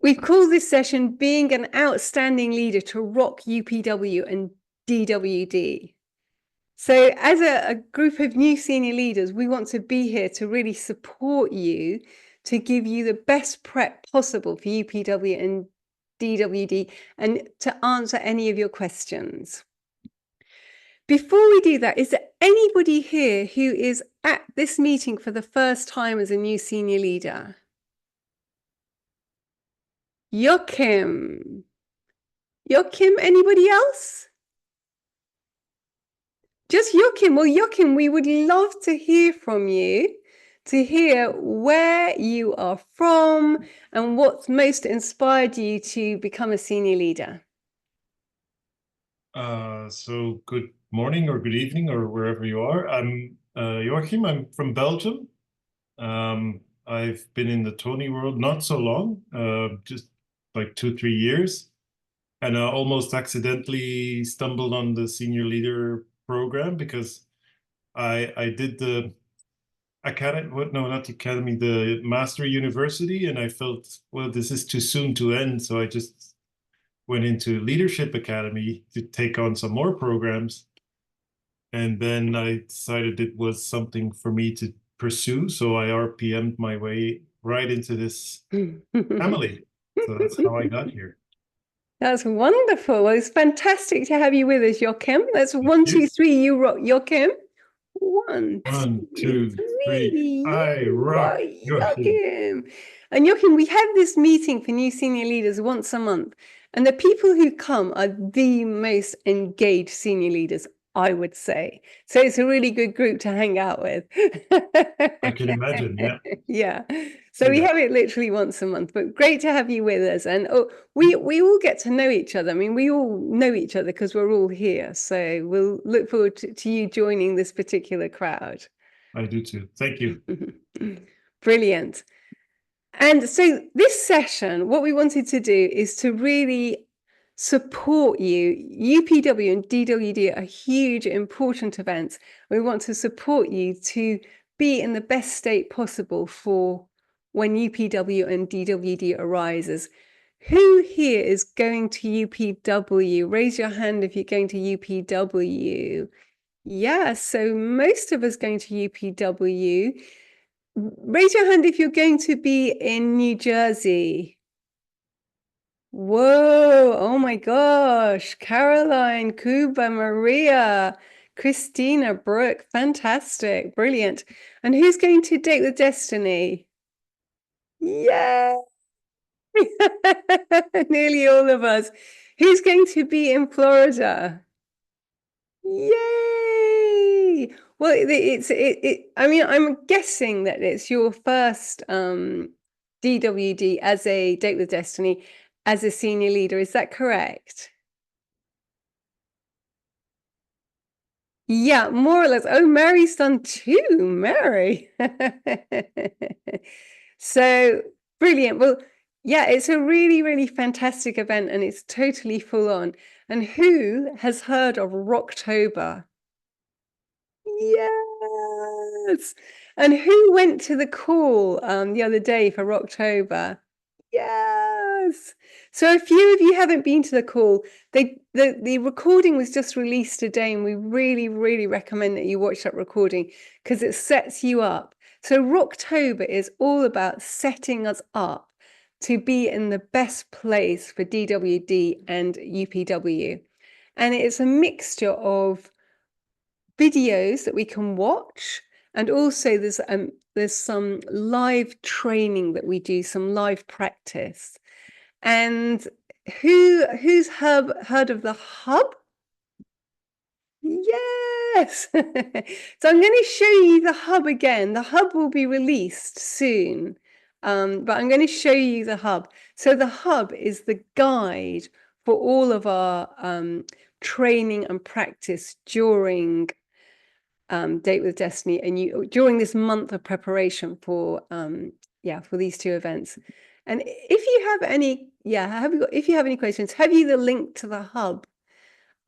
We've called this session Being an Outstanding Leader to Rock UPW and DWD. So as a group of new senior leaders, we want to be here to really support you, to give you the best prep possible for UPW and DWD and to answer any of your questions. Before we do that, is there anybody here who is at this meeting for the first time as a new senior leader? Joachim. Joachim, anybody else? Just Joachim. Well, Joachim, we would love to hear from you, to hear where you are from and what's most inspired you to become a senior leader. So good morning or good evening or wherever you are. I'm Joachim. I'm from Belgium. I've been in the Tony world not so long, just like 2-3 years, and almost accidentally stumbled on the senior leader program because I did the academy, not the academy, the master university, and I felt, well, this is too soon to end, so I just went into Leadership Academy to take on some more programs. And then I decided it was something for me to pursue. So I RPM'd my way right into this family. So that's how I got here. That's wonderful. Well, it's fantastic to have you with us, Joachim. That's 1, 2, 3. You rock, Joachim. 1, 2, 3. I rock Joachim. And Joachim, we have this meeting for new senior leaders once a month. And the people who come are the most engaged senior leaders, I would say. So it's a really good group to hang out with. I can imagine, yeah. Yeah. So we have it literally once a month, but great to have you with us. And we all get to know each other. I mean, we all know each other because we're all here. So we'll look forward to you joining this particular crowd. I do too. Thank you. Brilliant. And so this session, what we wanted to do is to really support you. UPW and DWD are huge, important events. We want to support you to be in the best state possible for when UPW and DWD arises. Who here is going to UPW? Raise your hand if you're going to UPW. Yeah, so most of us going to UPW. Raise your hand if you're going to be in New Jersey. Whoa, oh my gosh. Caroline, Cuba, Maria, Christina, Brooke, fantastic, brilliant. And who's going to Date with Destiny? Yay! Nearly all of us. Who's going to be in Florida? Yay! Well, I mean, I'm guessing that it's your first DWD as a Date with Destiny as a senior leader. Is that correct? Yeah, more or less. Oh, Mary's done too, Mary. So brilliant. Well, yeah, it's a really, really fantastic event and it's totally full on. And who has heard of Rocktober? Yes. And who went to the call the other day for Rocktober? Yes. So a few of you haven't been to the call. The recording was just released today, and we really, really recommend that you watch that recording because it sets you up. So Rocktober is all about setting us up to be in the best place for DWD and UPW. And it's a mixture of videos that we can watch, and also there's some live training that we do, some live practice. And who's heard of the hub? Yes. So I'm going to show you the hub again. The hub will be released soon, but I'm going to show you the hub. So the hub is the guide for all of our training and practice during Date with Destiny and during this month of preparation for for these two events. And if you have any, if you have any questions, have you the link to the hub?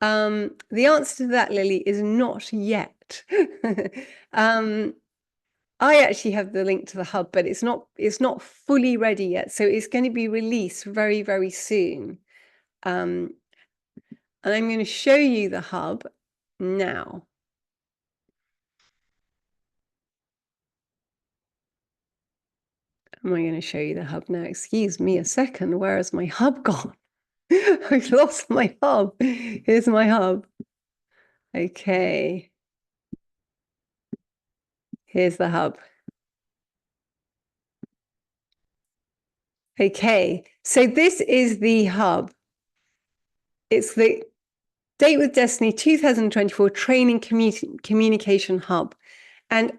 The answer to that, Lily, is not yet. I actually have the link to the hub, but it's not fully ready yet. So it's going to be released very, very soon. And I'm going to show you the hub now. Am I going to show you the hub now? Excuse me a second. Where has my hub gone? I've lost my hub. Here's my hub. Okay. Here's the hub. Okay, so this is the hub. It's the Date with Destiny 2024 Training Communication Hub. And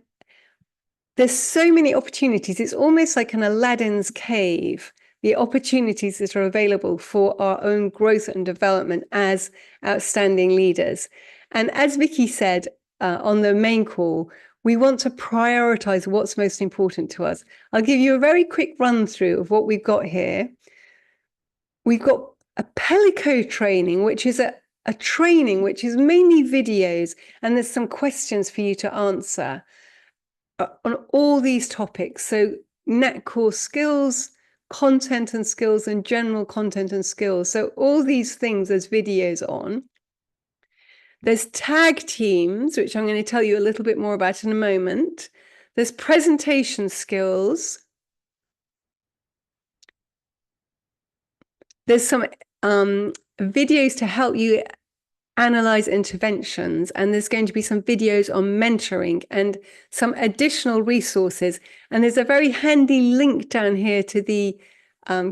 there's so many opportunities. It's almost like an Aladdin's cave, the opportunities that are available for our own growth and development as outstanding leaders. And as Vicky said on the main call, we want to prioritize what's most important to us. I'll give you a very quick run through of what we've got here. We've got a Pelico training, which is a training which is mainly videos, and there's some questions for you to answer on all these topics. So NAT core skills, content and skills, and general content and skills. So all these things there's videos on. There's tag teams, which I'm going to tell you a little bit more about in a moment. There's presentation skills. There's some videos to help you analyze interventions, and there's going to be some videos on mentoring and some additional resources. And there's a very handy link down here to the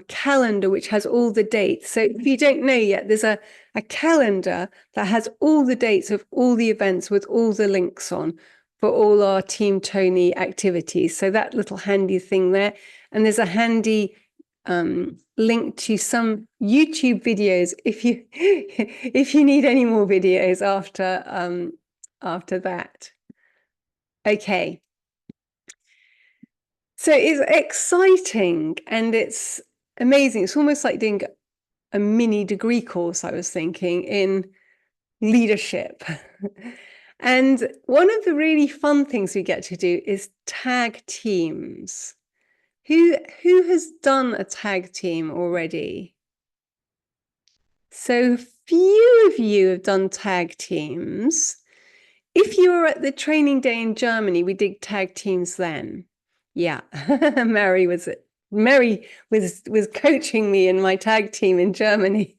calendar, which has all the dates. So if you don't know yet, there's a calendar that has all the dates of all the events with all the links on for all our Team Tony activities. So that little handy thing there. And there's a handy link to some YouTube videos if you need any more videos after that. Okay. So it's exciting and it's amazing. It's almost like doing a mini degree course, I was thinking, in leadership. And one of the really fun things we get to do is tag teams. Who has done a tag team already? So few of you have done tag teams. If you were at the training day in Germany, we did tag teams then. Yeah, Mary was coaching me in my tag team in Germany.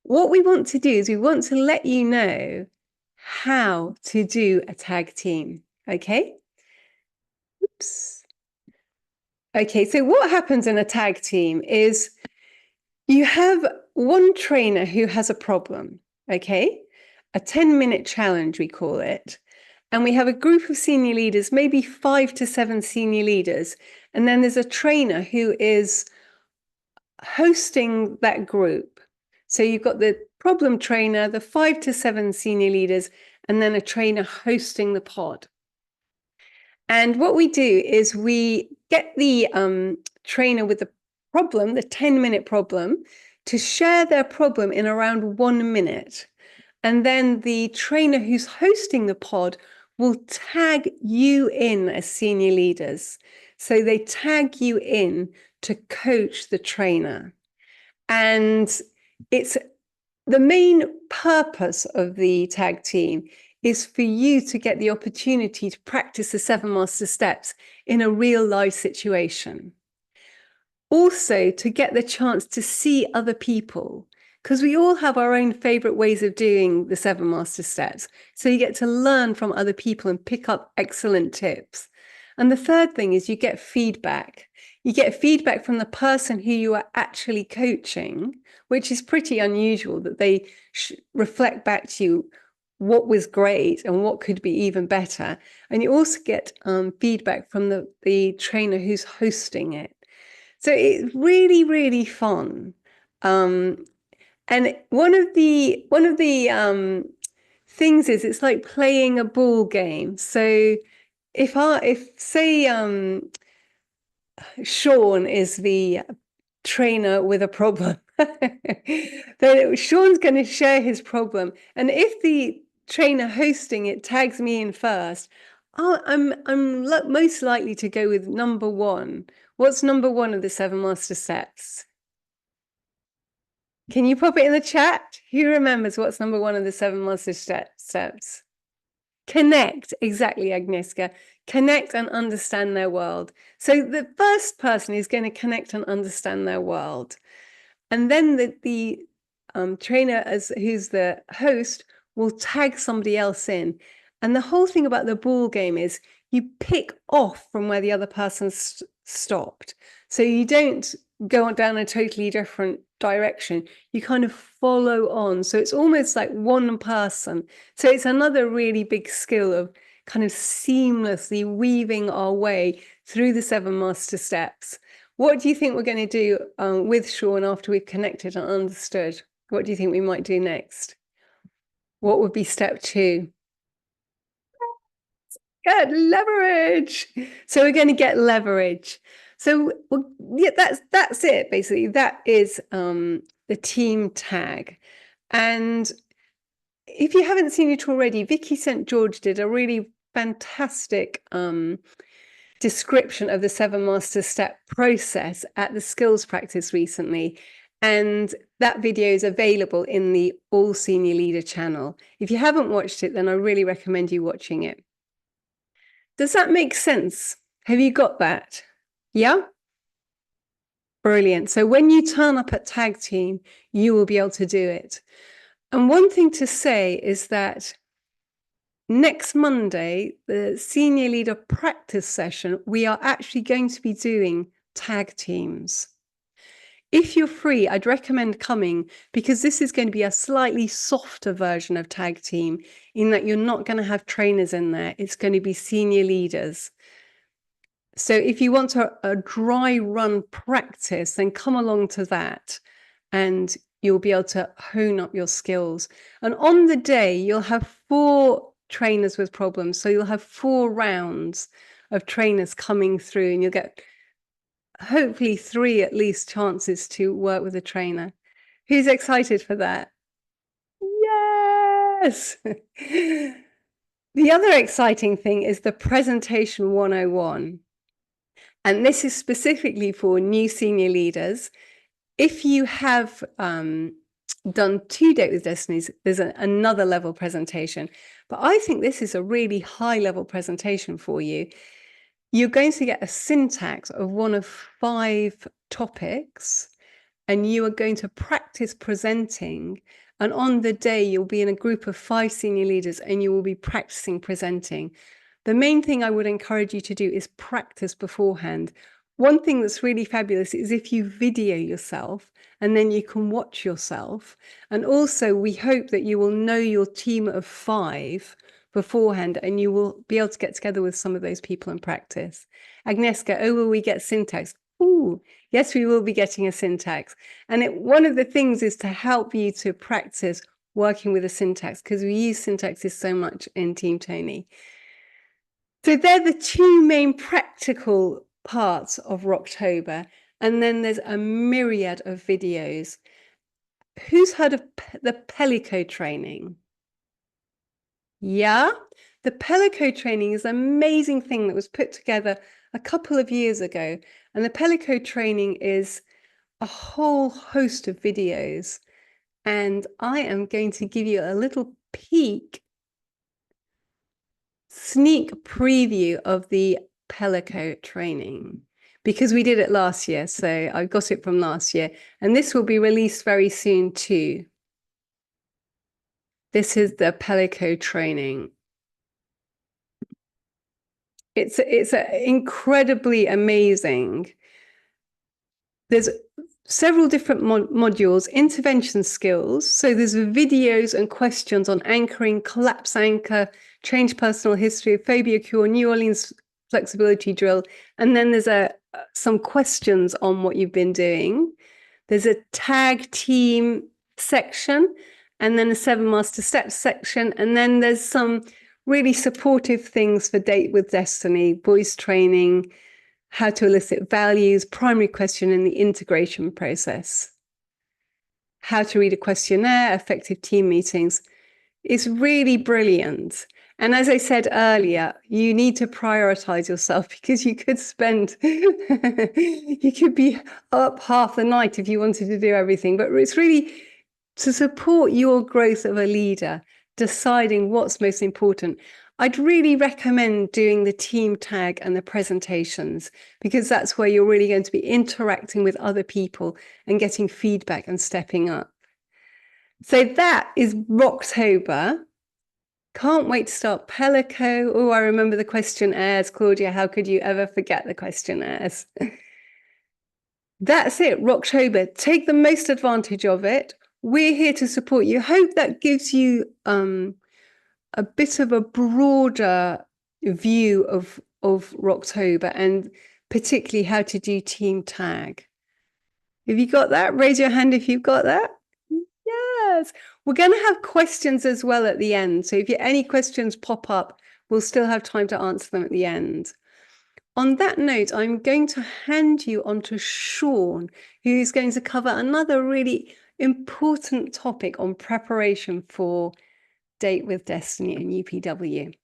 What we want to do is we want to let you know how to do a tag team. Okay. Oops. Okay, so what happens in a tag team is you have one trainer who has a problem, okay? A 10-minute challenge, we call it. And we have a group of senior leaders, maybe 5 to 7 senior leaders. And then there's a trainer who is hosting that group. So you've got the problem trainer, the 5 to 7 senior leaders, and then a trainer hosting the pod. And what we do is we get the trainer with the problem, the 10-minute problem, to share their problem in around 1 minute. And then the trainer who's hosting the pod will tag you in as senior leaders. So they tag you in to coach the trainer. And it's the main purpose of the tag team is for you to get the opportunity to practice the 7 master steps in a real life situation. Also, to get the chance to see other people, because we all have our own favorite ways of doing the 7 master steps. So you get to learn from other people and pick up excellent tips. And the third thing is you get feedback. You get feedback from the person who you are actually coaching, which is pretty unusual that they reflect back to you what was great and what could be even better. And you also get feedback from the trainer who's hosting it. So it's really, really fun. And one of the things is it's like playing a ball game. So if say Sean is the trainer with a problem, then Sean's going to share his problem. And if the trainer hosting it tags me in first, Oh, I'm most likely to go with number one. What's number one of the seven master steps? Can you pop it in the chat? Who remembers what's number one of the seven master steps? Connect, exactly, Agnieszka. Connect and understand their world. So the first person is going to connect and understand their world. And then the trainer, who's the host, will tag somebody else in. And the whole thing about the ball game is you pick off from where the other person stopped. So you don't go down a totally different direction. You kind of follow on. So it's almost like one person. So it's another really big skill of kind of seamlessly weaving our way through the seven master steps. What do you think we're going to do with Sean after we've connected and understood? What do you think we might do next? What would be step two? Get leverage. So we're going to get leverage. So yeah, that's it basically. That is the team tag. And if you haven't seen it already, Vicky St. George did a really fantastic description of the seven master step process at the skills practice recently. And that video is available in the All Senior Leader channel. If you haven't watched it, then I really recommend you watching it. Does that make sense? Have you got that? Yeah? Brilliant. So when you turn up at tag team, you will be able to do it. And one thing to say is that next Monday, the senior leader practice session, we are actually going to be doing tag teams. If you're free, I'd recommend coming because this is going to be a slightly softer version of tag team in that you're not going to have trainers in there. It's going to be senior leaders. So if you want a dry run practice, then come along to that and you'll be able to hone up your skills. And on the day, you'll have 4 trainers with problems. So you'll have 4 rounds of trainers coming through and you'll get hopefully 3 at least chances to work with a trainer. Who's excited for that? Yes! The other exciting thing is the presentation 101. And this is specifically for new senior leaders. If you have done 2 Date with Destinies, there's another level presentation. But I think this is a really high level presentation for you. You're going to get a syntax of one of 5 topics, and you are going to practice presenting. And on the day, you'll be in a group of 5 senior leaders and you will be practicing presenting. The main thing I would encourage you to do is practice beforehand. One thing that's really fabulous is if you video yourself and then you can watch yourself. And also we hope that you will know your team of 5 beforehand and you will be able to get together with some of those people and practice. Agnieszka, oh, will we get syntax? Ooh, yes, we will be getting a syntax. And one of the things is to help you to practice working with a syntax because we use syntaxes so much in Team Tony. So they're the 2 main practical parts of Rocktober. And then there's a myriad of videos. Who's heard of the Pellico training? Yeah, the Pellico training is an amazing thing that was put together a couple of years ago. And the Pellico training is a whole host of videos. And I am going to give you a little sneak preview of the Pellico training because we did it last year. So I got it from last year and this will be released very soon too. This is the Pellico training. It's incredibly amazing. There's several different modules, intervention skills. So there's videos and questions on anchoring, collapse anchor, change personal history, phobia cure, New Orleans flexibility drill. And then there's some questions on what you've been doing. There's a tag team section and then a 7 master steps section. And then there's some really supportive things for Date with Destiny, voice training, how to elicit values, primary question in the integration process, how to read a questionnaire, effective team meetings. It's really brilliant. And as I said earlier, you need to prioritize yourself because you could spend, you could be up half the night if you wanted to do everything. But it's really to support your growth of a leader, deciding what's most important. I'd really recommend doing the team tag and the presentations because that's where you're really going to be interacting with other people and getting feedback and stepping up. So that is Rocktober. Can't wait to start Pelico. Oh, I remember the questionnaires, Claudia. How could you ever forget the questionnaires? That's it, Rocktober. Take the most advantage of it. We're here to support you. Hope that gives you a bit of a broader view of Rocktober and particularly how to do team tag. Have you got that? Raise your hand if you've got that. Yes. We're going to have questions as well at the end. So if any questions pop up, we'll still have time to answer them at the end. On that note, I'm going to hand you on to Sean, who's going to cover another really important topic on preparation for Date with Destiny and UPW.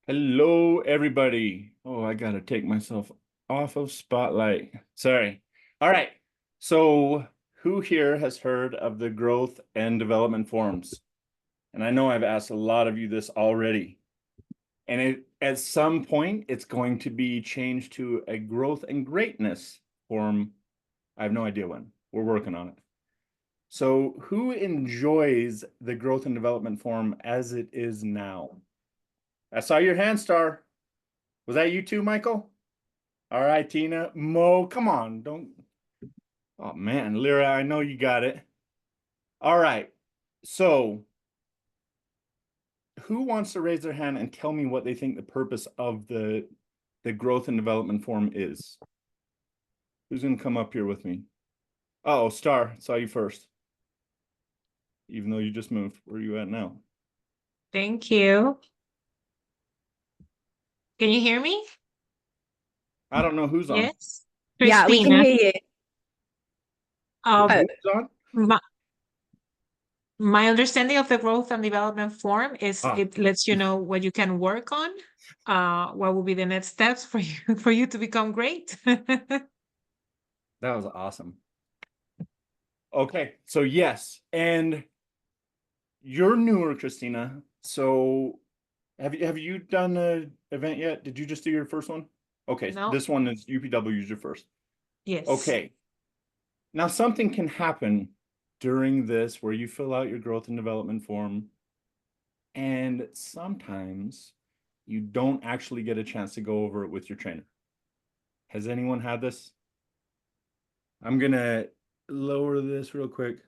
Hello, everybody. Oh, I gotta take myself off of Spotlight. Sorry. All right. So who here has heard of the growth and development forums? And I know I've asked a lot of you this already. And at some point, it's going to be changed to a growth and greatness forum. I have no idea when. We're working on it. So who enjoys the growth and development forum as it is now? I saw your hand, Star. Was that you too, Michael? All right, Tina. Mo, come on. Don't. Oh, man. Lyra, I know you got it. All right. So who wants to raise their hand and tell me what they think the purpose of the growth and development forum is? Who's going to come up here with me? Oh, Star, saw you first. Even though you just moved. Where are you at now? Thank you. Can you hear me? I don't know who's on. Yes. Yeah, we can Christina. hear you. Who's on? My understanding of the growth and development form is it lets you know what you can work on, what will be the next steps for you to become great. That was awesome. Okay, so yes, and you're newer, Christina. So have you done an event yet? Did you just do your first one? Okay, No. This one is UPW is your first. Yes. Okay. Now something can happen during this where you fill out your growth and development form, and sometimes you don't actually get a chance to go over it with your trainer. Has anyone had this? I'm gonna lower this real quick.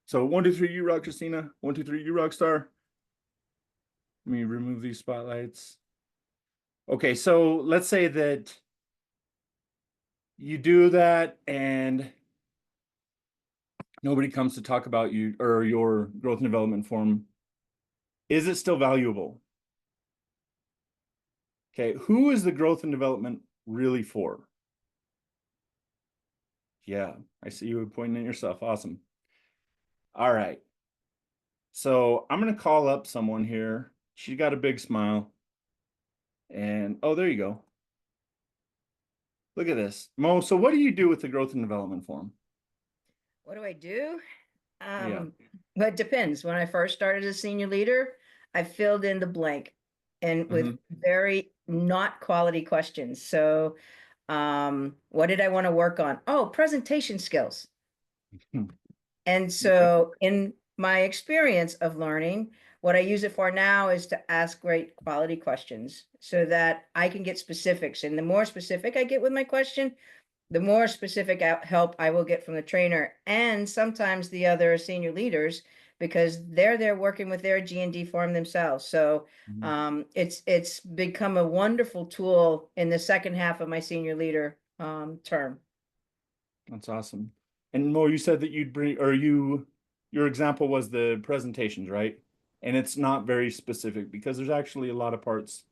So 1, 2, 3, you rock, Christina. 1, 2, 3, you rock, Star. Let me remove these spotlights. Okay, so let's say that you do that and nobody comes to talk about you or your growth and development form. Is it still valuable? Okay, who is the growth and development really for? Yeah, I see you pointing at yourself. Awesome. All right. So I'm going to call up someone here. She got a big smile. And oh, there you go. Look at this. Mo, so what do you do with the growth and development form? What do I do? Yeah. Well, it depends. When I first started as a senior leader, I filled in the blank and with very not quality questions. So, what did I want to work on? Oh, presentation skills. And so in my experience of learning, what I use it for now is to ask great quality questions so that I can get specifics. And the more specific I get with my question, the more specific help I will get from the trainer and sometimes the other senior leaders because they're there working with their G&D form themselves. So it's become a wonderful tool in the second half of my senior leader term. That's awesome. And Mo, you said that you'd bring, or your example was the presentations, right? And it's not very specific because there's actually a lot of parts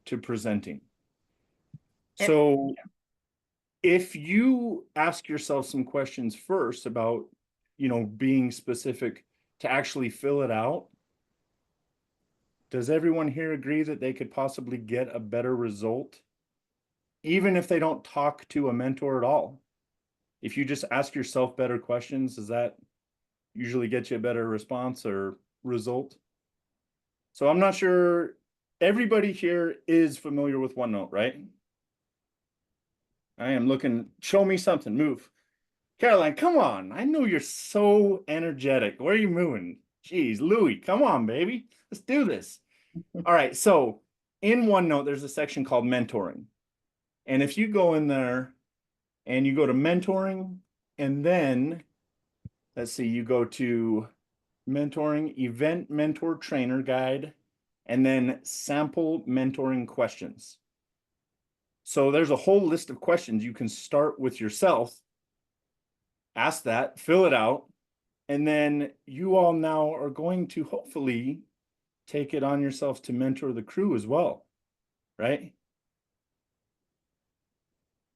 to presenting. So if you ask yourself some questions first about, being specific to actually fill it out, does everyone here agree that they could possibly get a better result, even if they don't talk to a mentor at all? If you just ask yourself better questions, does that usually get you a better response or result? So I'm not sure everybody here is familiar with OneNote, right? I am looking, show me something, move. Caroline, come on. I know you're so energetic. Where are you moving? Jeez, Louie, come on, baby. Let's do this. All right, so in OneNote, there's a section called mentoring. And if you go in there and you go to mentoring, and then, let's see, you go to mentoring, event mentor trainer guide, and then sample mentoring questions. So there's a whole list of questions you can start with yourself. Ask that, fill it out, and then you all now are going to hopefully take it on yourself to mentor the crew as well, right?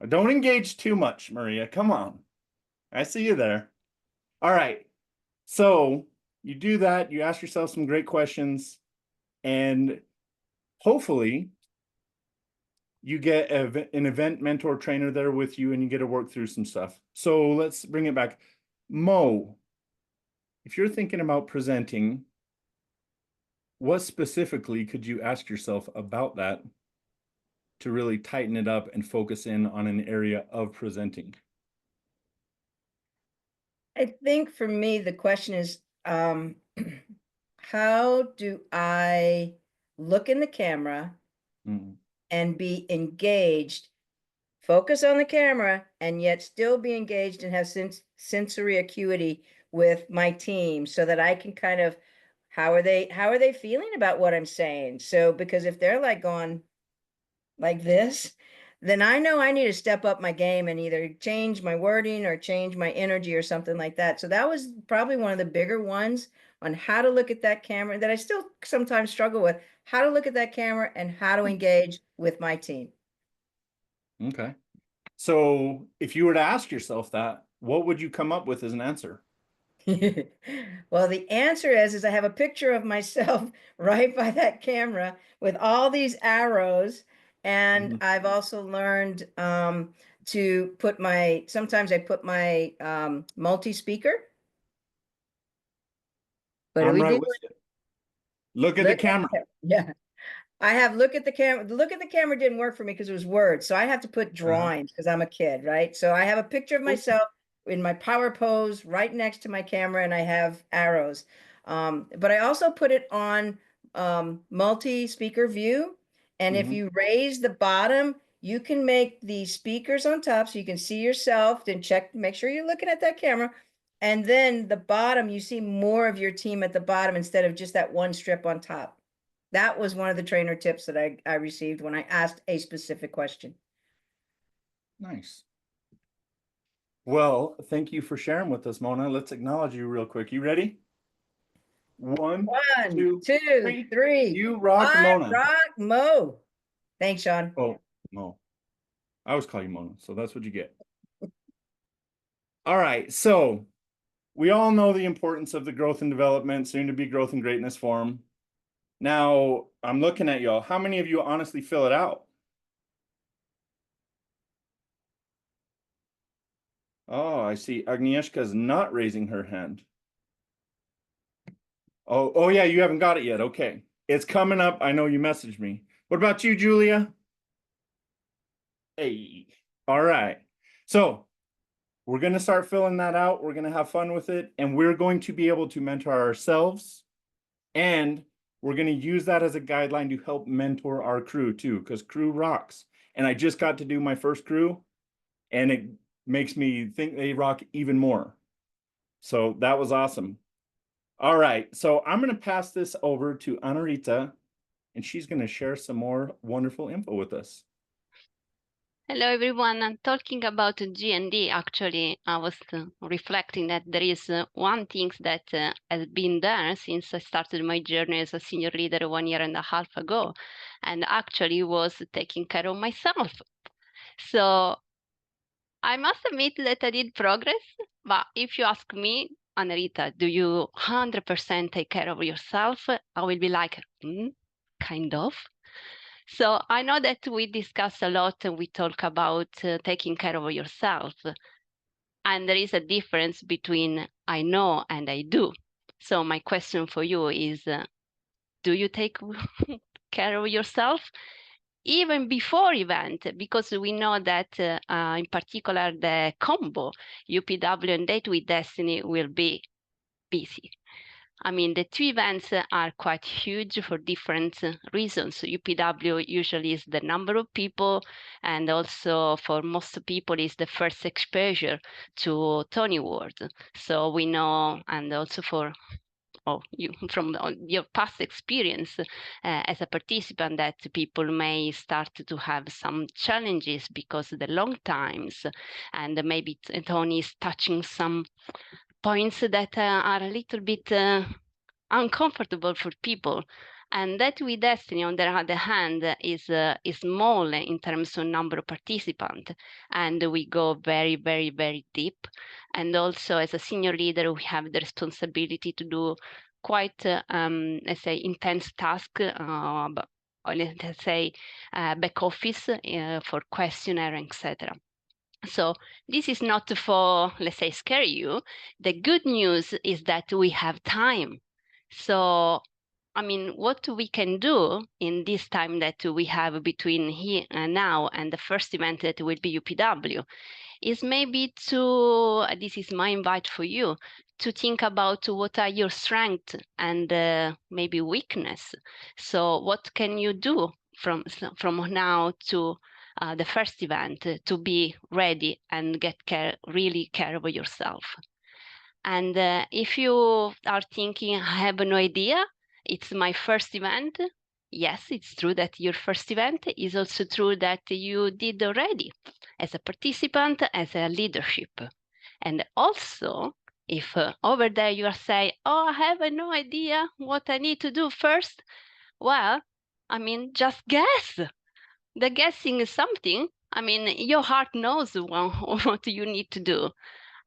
Don't engage too much, Maria. Come on. I see you there. All right. So you do that, you ask yourself some great questions, and hopefully you get an event mentor trainer there with you and you get to work through some stuff. So let's bring it back. Mo, if you're thinking about presenting, what specifically could you ask yourself about that to really tighten it up and focus in on an area of presenting? I think for me, the question is, how do I look in the camera and be engaged, focus on the camera, and yet still be engaged and have sensory acuity with my team so that I can kind of, how are they feeling about what I'm saying? So, because if they're like going like this, then I know I need to step up my game and either change my wording or change my energy or something like that. So that was probably one of the bigger ones on how to look at that camera that I still sometimes struggle with, how to look at that camera and how to engage with my team. Okay. So if you were to ask yourself that, what would you come up with as an answer? Well, the answer is I have a picture of myself right by that camera with all these arrows. And I've also learned to put sometimes I put my multi-speaker. What do I'm we right do? with you. Look at the camera. Yeah. I have look at the camera. Look at the camera didn't work for me because it was words. So I have to put drawings because I'm a kid, right? So I have a picture of myself in my power pose right next to my camera and I have arrows. But I also put it on multi-speaker view. And if you raise the bottom, you can make the speakers on top so you can see yourself and make sure you're looking at that camera. And then the bottom, you see more of your team at the bottom instead of just that one strip on top. That was one of the trainer tips that I received when I asked a specific question. Nice. Well, thank you for sharing with us, Mona. Let's acknowledge you real quick. You ready? One, two, three. You rock, Mona. Rock Mo. Thanks, Sean. Oh, Mo. I always call you Mona, so that's what you get. All right, so we all know the importance of the growth and development, soon to be growth and greatness forum. Now, I'm looking at y'all. How many of you honestly fill it out? Oh, I see. Agnieszka's not raising her hand. Oh yeah, you haven't got it yet. Okay. It's coming up. I know you messaged me. What about you, Julia? Hey. All right. So we're going to start filling that out. We're going to have fun with it. And we're going to be able to mentor ourselves. And we're going to use that as a guideline to help mentor our crew too, because crew rocks. And I just got to do my first crew, and it makes me think they rock even more. So that was awesome. All right, so I'm going to pass this over to Anarita, and she's going to share some more wonderful info with us. Hello, everyone. I'm talking about G&D. Actually, I was reflecting that there is one thing that has been there since I started my journey as a senior leader 1.5 years ago, and actually was taking care of myself. So I must admit that I did progress, but if you ask me, Anarita, do you 100% take care of yourself? I will be like, kind of. So I know that we discuss a lot and we talk about taking care of yourself. And there is a difference between I know and I do. So my question for you is, do you take care of yourself even before event? Because we know that in particular the combo UPW and Date with Destiny will be busy. I mean, the two events are quite huge for different reasons. UPW usually is the number of people, and also for most people is the first exposure to Tony World. So we know, and also for you from your past experience as a participant, that people may start to have some challenges because of the long times, and maybe Tony is touching some points that are a little bit uncomfortable for people. And that with Destiny, on the other hand, is small in terms of number of participants, and we go very, very, very deep. And also, as a senior leader, we have the responsibility to do quite, let's say, intense task, let's say, back office for questionnaire, etc. So this is not for, let's say, scare you. The good news is that we have time. So, I mean, what we can do in this time that we have between here and now and the first event that will be UPW is maybe to, this is my invite for you, to think about what are your strengths and maybe weakness. So what can you do from now to the first event to be ready and get really care of yourself? And if you are thinking, I have no idea, it's my first event. Yes, it's true that your first event is also true that you did already as a participant, as a leadership. And also, if over there you are saying, oh, I have no idea what I need to do first, well, I mean, just guess. The guessing is something. I mean, your heart knows what you need to do.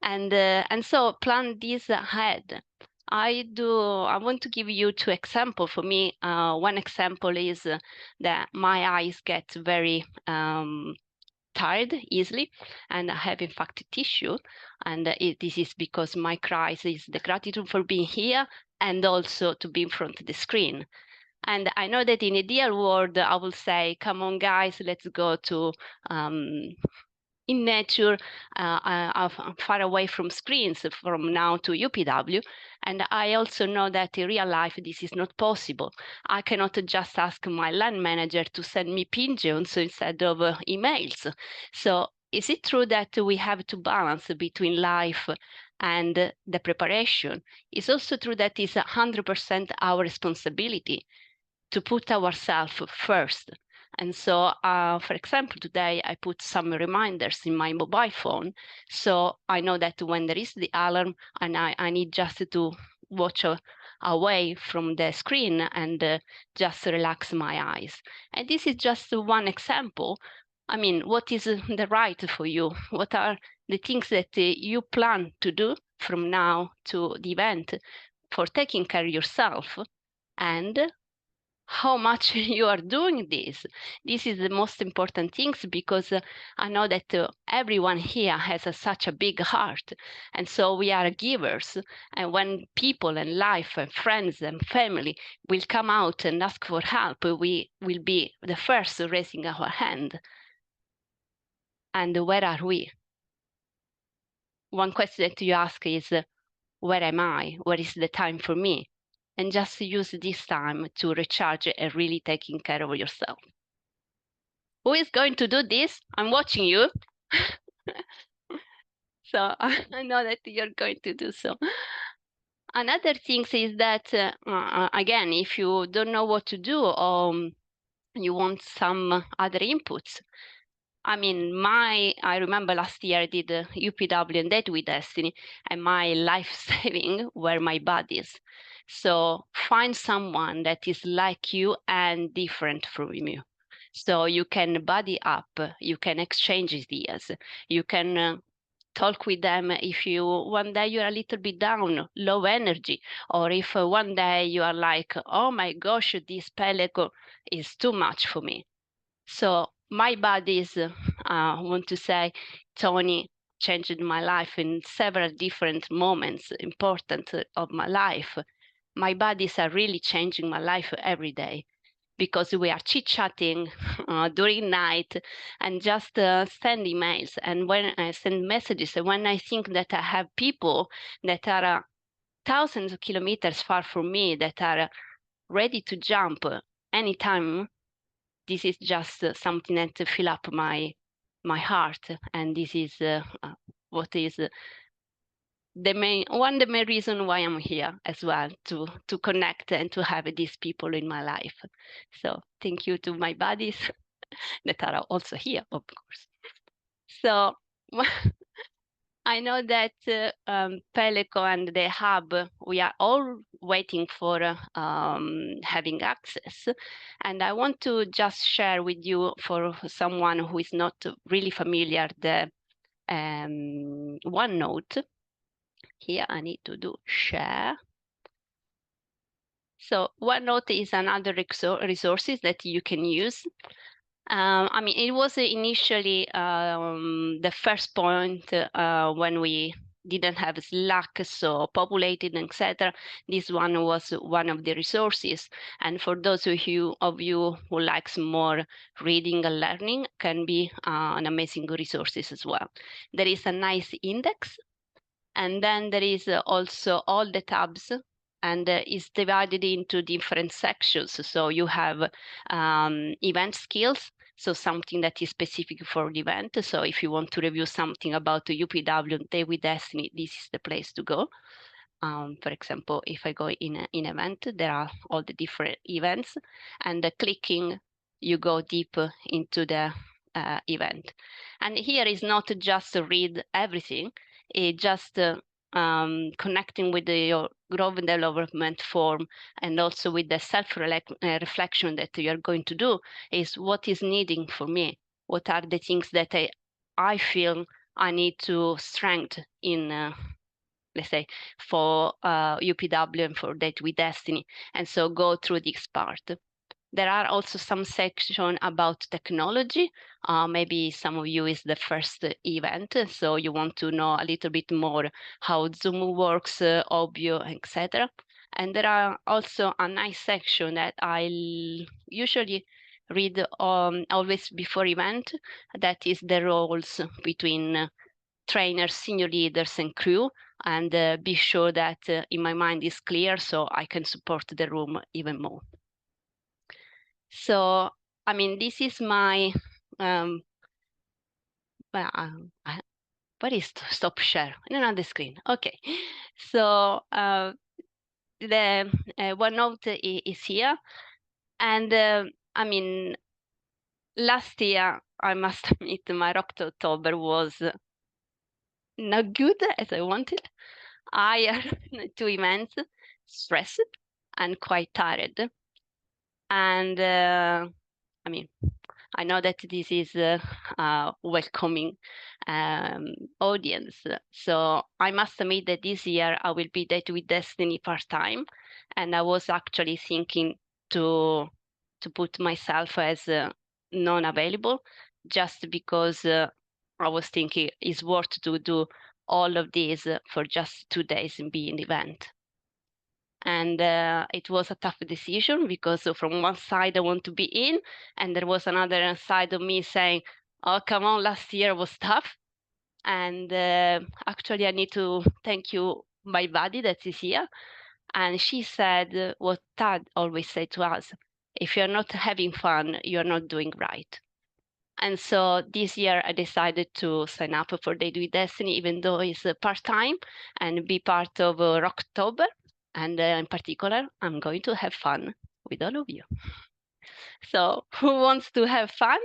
And so plan this ahead. I want to give you two examples. For me, one example is that my eyes get very tired easily, and I have in fact tissue, and this is because my crisis is the gratitude for being here and also to be in front of the screen. And I know that in a ideal world, I will say, come on guys, let's go to in nature, far away from screens from now to UPW. And I also know that in real life, this is not possible. I cannot just ask my land manager to send me pigeons instead of emails. So is it true that we have to balance between life and the preparation? It's also true that it's 100% our responsibility to put ourselves first. And so, for example, today I put some reminders in my mobile phone. So I know that when there is the alarm and I need just to watch away from the screen and just relax my eyes. And this is just one example. I mean, what is the right for you? What are the things that you plan to do from now to the event for taking care of yourself? And how much you are doing this. This is the most important things, because I know that everyone here has such a big heart, and so we are givers. And when people and life and friends and family will come out and ask for help, we will be the first raising our hand. And where are we? One question that you ask is, where am I? Where is the time for me? And just use this time to recharge and really taking care of yourself. Who is going to do this? I'm watching you. So I know that you're going to do so. Another thing is that, again, if you don't know what to do or you want some other inputs, I mean, I remember last year I did UPW and Date with Destiny, and my life-saving were my buddies. So find someone that is like you and different from you. So you can buddy up, you can exchange ideas, you can talk with them if you one day you're a little bit down, low energy, or if one day you are like, oh my gosh, this peleco is too much for me. So my bodies, want to say, Tony changed my life in several different moments, important of my life. My bodies are really changing my life every day, because we are chit-chatting during night and just send emails. And when I send messages, and when I think that I have people that are thousands of kilometers far from me that are ready to jump anytime, this is just something that fill up my heart. And this is what is the main reason why I'm here as well, to connect and to have these people in my life. So thank you to my buddies that are also here, of course. So I know that Peleco and the hub, we are all waiting for having access. And I want to just share with you, for someone who is not really familiar, the OneNote. Here I need to do share. So OneNote is another resources that you can use. I mean, it was initially the first point when we didn't have Slack so populated, etc. This one was one of the resources. And for those of you who likes more reading and learning, can be an amazing resources as well. There is a nice index. And then there is also all the tabs, and is divided into different sections. So you have event skills, so something that is specific for the event. So if you want to review something about the UPW and DWD Destiny, this is the place to go. For example, if I go in an event, there are all the different events, and clicking, you go deep into the event. And here is not just to read everything, it just connecting with your growth and development form, and also with the self-reflection that you are going to do, is what is needing for me. What are the things that I feel I need to strengthen in, let's say, for UPW and for DWD Destiny. And so go through this part. There are also some section about technology. Maybe some of you is the first event, so you want to know a little bit more how Zoom works, Obvio, etc. And there are also a nice section that I usually read always before event, that is the roles between trainers, senior leaders, and crew, and be sure that in my mind is clear, so I can support the room even more. So, I mean, this is my, well, what is stop share? No, on the screen. Okay. So the OneNote is here. And I mean, last year, I must admit, my October was not good as I wanted. I had 2 events, stressed and quite tired. And I mean, I know that this is a welcoming audience. So I must admit that this year I will be DWD Destiny part-time. And I was actually thinking to put myself as non-available, just because I was thinking it's worth to do all of these for just 2 days and be in the event. And it was a tough decision, because from one side I want to be in, and there was another side of me saying, oh, come on, last year was tough. And actually I need to thank you, my buddy that is here. And she said what Tad always said to us: if you're not having fun, you're not doing right. And so this year I decided to sign up for DWD Destiny, even though it's part-time, and be part of Rocktober. And in particular, I'm going to have fun with all of you. So who wants to have fun?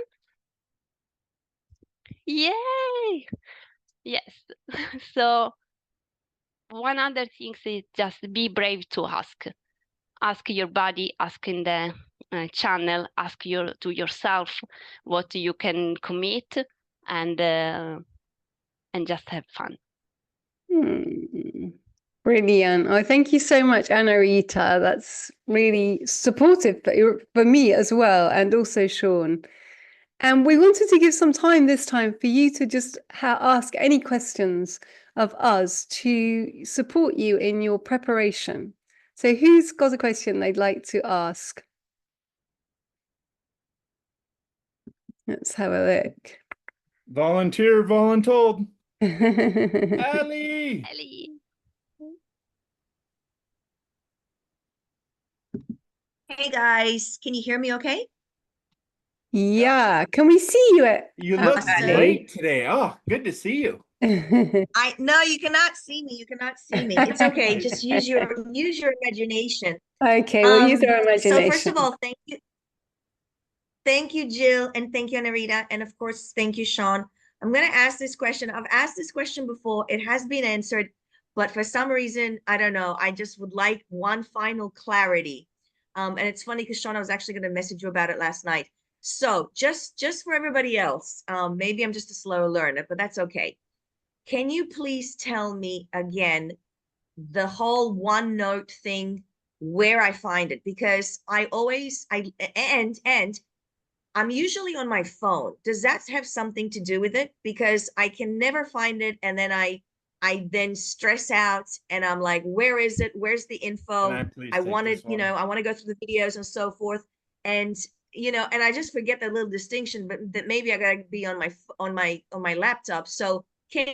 Yay! Yes. So one other thing is just be brave to ask. Ask your body, ask in the channel, ask to yourself what you can commit, and and just have fun. Brilliant. Oh, thank you so much, Anna Rita. That's really supportive for me as well, and also Sean. And we wanted to give some time this time for you to just ask any questions of us to support you in your preparation. So who's got a question they'd like to ask? Let's have a look. Volunteer, voluntold. Ali. Ellie. Hey guys, can you hear me okay? Yeah, can we see you? You look Awesome. great today. Oh, good to see you. No, you cannot see me. You cannot see me. It's okay. Just use your imagination. Okay, we'll use our So first imagination. of all, thank you. Thank you, Jill, and thank you, Anarita, and of course, thank you, Sean. I'm going to ask this question. I've asked this question before. It has been answered, but for some reason, I don't know. I just would like one final clarity. And it's funny because Sean, I was actually going to message you about it last night. So just for everybody else, maybe I'm just a slow learner, but that's okay. Can you please tell me again the whole OneNote thing, where I find it? Because I'm usually on my phone. Does that have something to do with it? Because I can never find it, and then I then stress out, and I'm like, where is it? Where's the info? I want to, I want to go through the videos and so forth, and and I just forget that little distinction, but that maybe I gotta be on my laptop. So can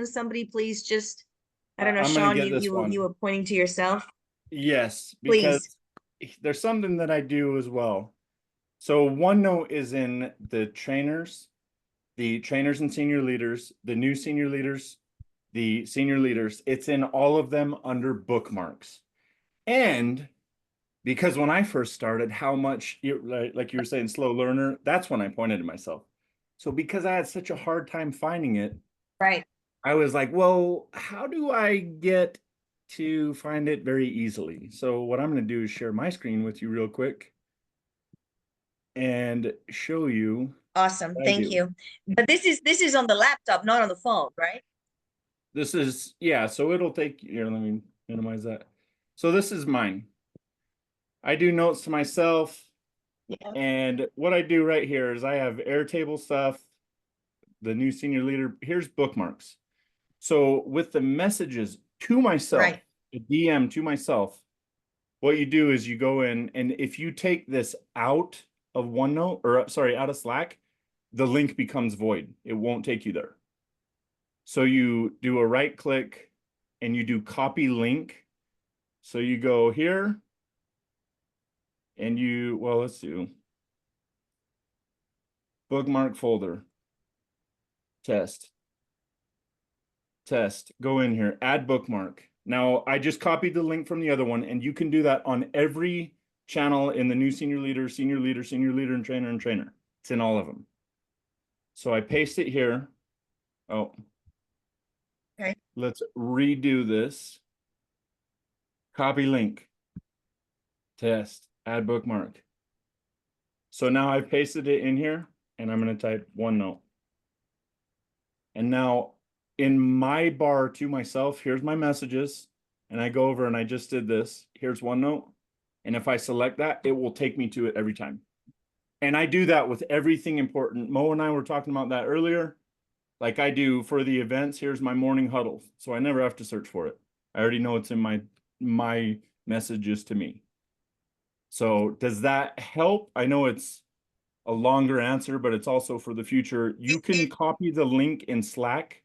somebody please just, I don't know, Sean, you were pointing to yourself. Yes, because there's something that I do as well. So OneNote is in the trainers and senior leaders, the new senior leaders, the senior leaders. It's in all of them under bookmarks. And because when I first started, how much, like you were saying, slow learner, that's when I pointed to myself. So because I had such a hard time finding it, right, I was like, well, how do I get to find it very easily? So what I'm going to do is share my screen with you real quick and show you. Awesome. Thank you. But this is on the laptop, not on the phone, right? This is, yeah, so it'll take, here, let me minimize that. So this is mine. I do notes to myself. Yeah. And what I do right here is I have Airtable stuff, the new senior leader. Here's bookmarks. So with the messages to myself, Right. the DM to myself, what you do is you go in, and if you take this out of OneNote, or sorry, out of Slack, the link becomes void. It won't take you there. So you do a right click and you do copy link. So you go here and you, well, let's do bookmark folder, test, go in here, add bookmark. Now I just copied the link from the other one, and you can do that on every channel in the new senior leader, and trainer. It's in all of them. So I paste it here. Oh, okay. Let's redo this. Copy link, test, add bookmark. So now I've pasted it in here, and I'm going to type OneNote. And now in my bar to myself, here's my messages, and I go over and I just did this. Here's OneNote. And if I select that, it will take me to it every time. And I do that with everything important. Mo and I were talking about that earlier. Like I do for the events, here's my morning huddle. So I never have to search for it. I already know it's in my messages to me. So does that help? I know it's a longer answer, but it's also for the future. You can copy the link in Slack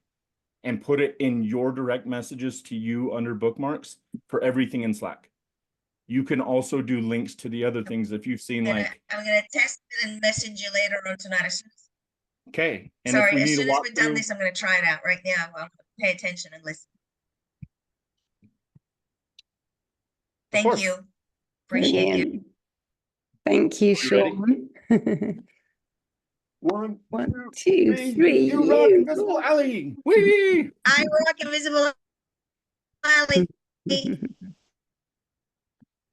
and put it in your direct messages to you under bookmarks for everything in Slack. You can also do links to the other things if you've seen I'm gonna test it and message you later on tonight. Okay. And sorry, if we as need soon to as walk we're done through, this, I'm gonna try it out right now. I'll pay attention and listen. Thank you. Appreciate you. Thank you, Sean. 1, 1, 2, 3. You rock invisible alley. Whee! I rock invisible alley.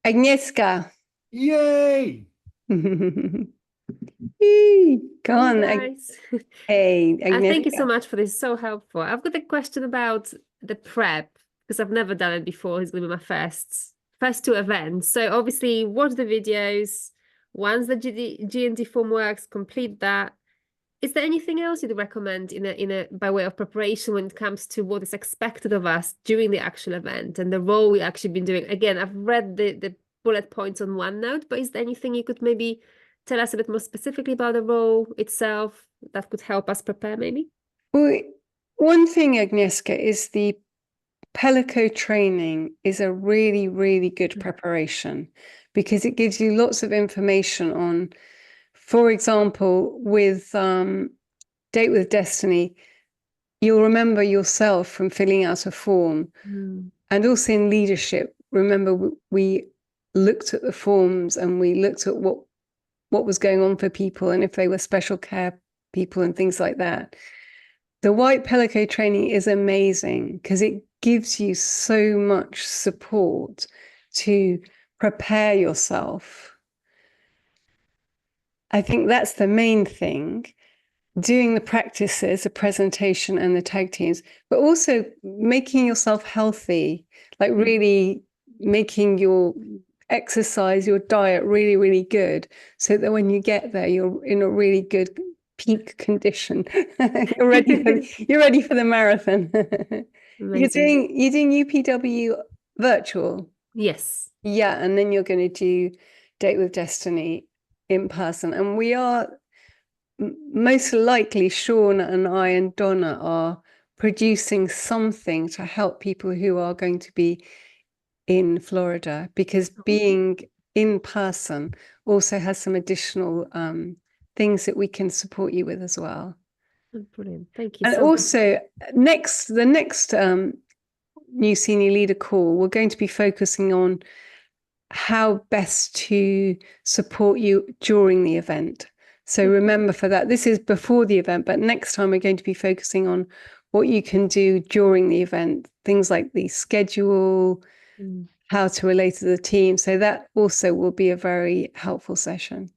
Agnieszka. Yay! Yay, go Hey, on. guys. Hey, And thank you so Agnieszka. much for this. So helpful. I've got a question about the prep because I've never done it before. It's going to be my first 2 events. So obviously, watch the videos. Once the G&D form works, complete that. Is there anything else you'd recommend in a by way of preparation when it comes to what is expected of us during the actual event and the role we actually been doing? Again, I've read the bullet points on OneNote, but is there anything you could maybe tell us a bit more specifically about the role itself that could help us prepare, maybe? Well, one thing, Agnieszka, is the Pelico training is a really, really good preparation because it gives you lots of information on, for example, with Date with Destiny, you'll remember yourself from filling out a form. And also in leadership, remember we looked at the forms and we looked at what was going on for people and if they were special care people and things like that. The White Pelico training is amazing because it gives you so much support to prepare yourself. I think that's the main thing. Doing the practices, the presentation and the tag teams, but also making yourself healthy, like really making your exercise, your diet really, really good so that when you get there, you're in a really good peak condition. You're ready for the marathon. You're doing UPW virtual. Yes. Yeah, and then you're going to do Date with Destiny in person. And we are most likely Sean and I and Donna are producing something to help people who are going to be in Florida because being in person also has some additional things that we can support you with as well. Brilliant. Thank you And so also the next new senior leader call, we're going to be focusing on how best to support you during the event. So remember for that, this is before the event, but next time we're going to be focusing on what you can do during the event, things like the schedule, how to relate to the team. So that also will be a very helpful session.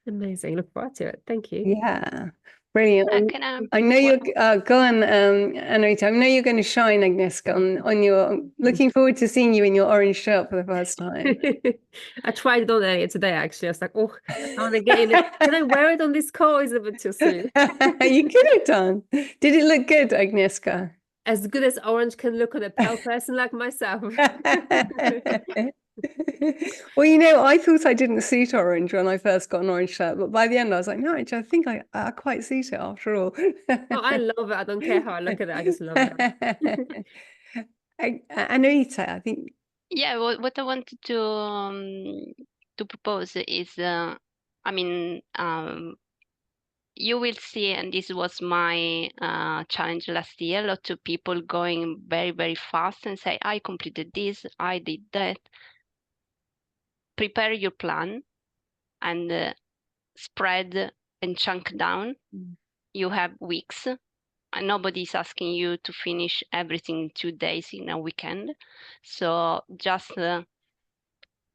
Amazing. Look forward to it. Thank you. Yeah, brilliant. Can I know you're go on, Anita. I know you're going to shine, Agnieszka, on your. Looking forward to seeing you in your orange shirt for the first time. I tried it on earlier today, actually. I was like, oh, I want to get in it. Can I wear it on this call? Is a bit too soon. You could have done. Did it look good, Agnieszka? As good as orange can look on a pale person like myself. Well, you know, I thought I didn't suit orange when I first got an orange shirt, but by the end I was like, no, I think I quite suit it after all. Oh, I love it. I don't care how I look at it. I just love it. Anita, I think. Yeah, what I wanted to propose is, I mean, you will see, and this was my challenge last year, a lot of people going very, very fast and say, I completed this, I did that. Prepare your plan and spread and chunk down. You have weeks. And nobody's asking you to finish everything in 2 days in a weekend. So just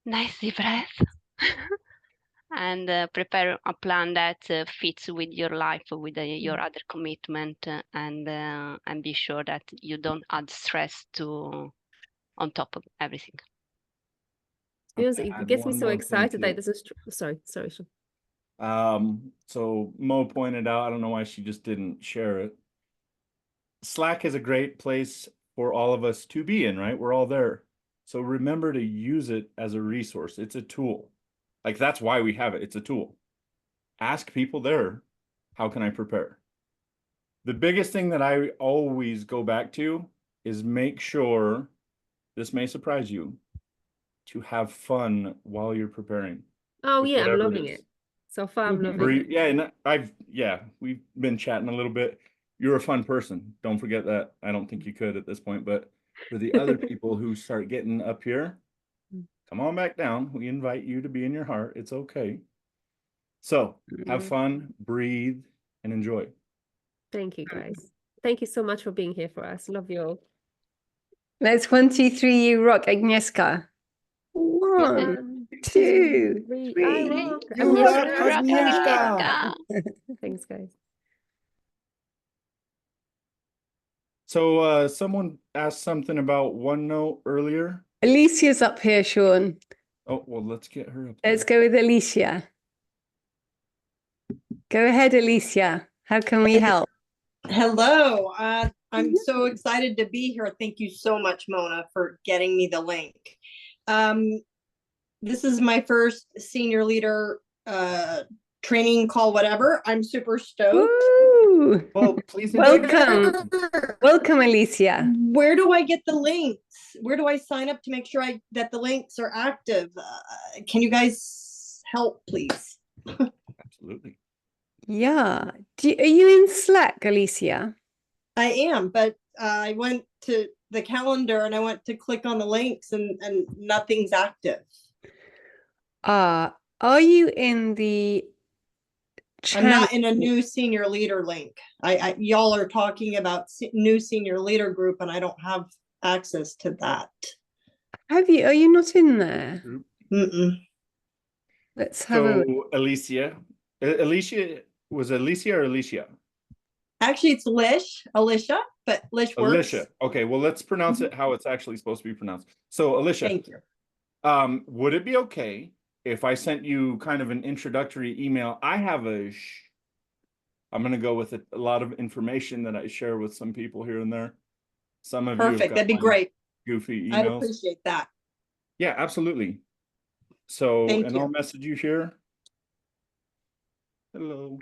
nice deep breath. And prepare a plan that fits with your life, with your other commitment, and be sure that you don't add stress on top of everything. It gets me so excited that this is sorry, Sean. So Mo pointed out, I don't know why she just didn't share it. Slack is a great place for all of us to be in, right? We're all there. So remember to use it as a resource. It's a tool. Like, that's why we have it. It's a tool. Ask people there, how can I prepare? The biggest thing that I always go back to is make sure, this may surprise you, to have fun while you're preparing. Oh yeah, I'm loving it. So far, I'm loving it. Yeah, and we've been chatting a little bit. You're a fun person. Don't forget that. I don't think you could at this point, but for the other people who start getting up here, come on back down. We invite you to be in your heart. It's okay. So have fun, breathe, and enjoy. Thank you, guys. Thank you so much for being here for us. Love you all. Let's 1, 2, 3, you rock, Agnieszka. 1, 2, Three. 3. I rock. You rock, Agnieszka. Thanks, guys. So someone asked something about OneNote earlier. Alicia's up here, Sean. Oh, well, let's get her up Let's there. go with Alicia. Go ahead, Alicia. How can we help? Hello, I'm so excited to be here. Thank you so much, Mona, for getting me the link. This is my first senior leader training call, whatever. I'm super stoked. Woo! Well, please Welcome. Welcome, Alicia. Where do I get the links? Where do I sign up to make sure that the links are active? Can you guys help, please? Absolutely. Yeah. Are you in Slack, Alicia? I am, but I went to the calendar and I went to click on the links and nothing's active. Are you in the I'm not in a new senior leader link. Y'all are talking about new senior leader group and I don't have access to that. Are you not in there? Mm-mm. Let's have a look. So Alicia, was Alicia or Alicia? Actually, it's Alicia, but Lish works. Alicia. Okay, well, let's pronounce it how it's actually supposed to be pronounced. So Alicia, Thank you. would it be okay if I sent you kind of an introductory email? I have I'm going to go with a lot of information that I share with some people here and there. Some of you have Perfect. got That'd be my great. goofy I'd emails. appreciate that. Yeah, absolutely. So, Thank and you. I'll message you here. Hello.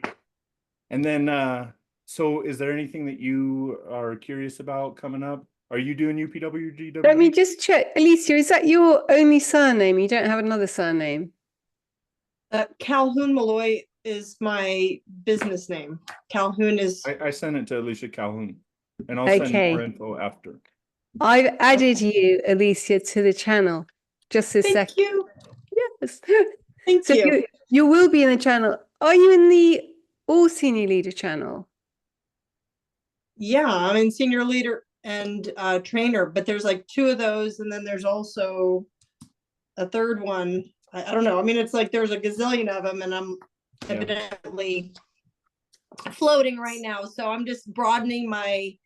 And then, so is there anything that you are curious about coming up? Are you doing UPW, DWD? Let me just check. Alicia, is that your only surname? You don't have another surname? Calhoun Malloy is my business name. Calhoun is. I sent it to Alicia Calhoun, and I'll send more info after. I've added you, Alicia, to the channel. Just a Thank second. you. Yes. Thank So you. you will be in the channel. Are you in the All Senior Leader channel? Yeah, I'm in senior leader and trainer, but there's like 2 of those, and then there's also a third one. I don't know. I mean, it's like there's a gazillion of them, and I'm evidently floating right now. So I'm just broadening my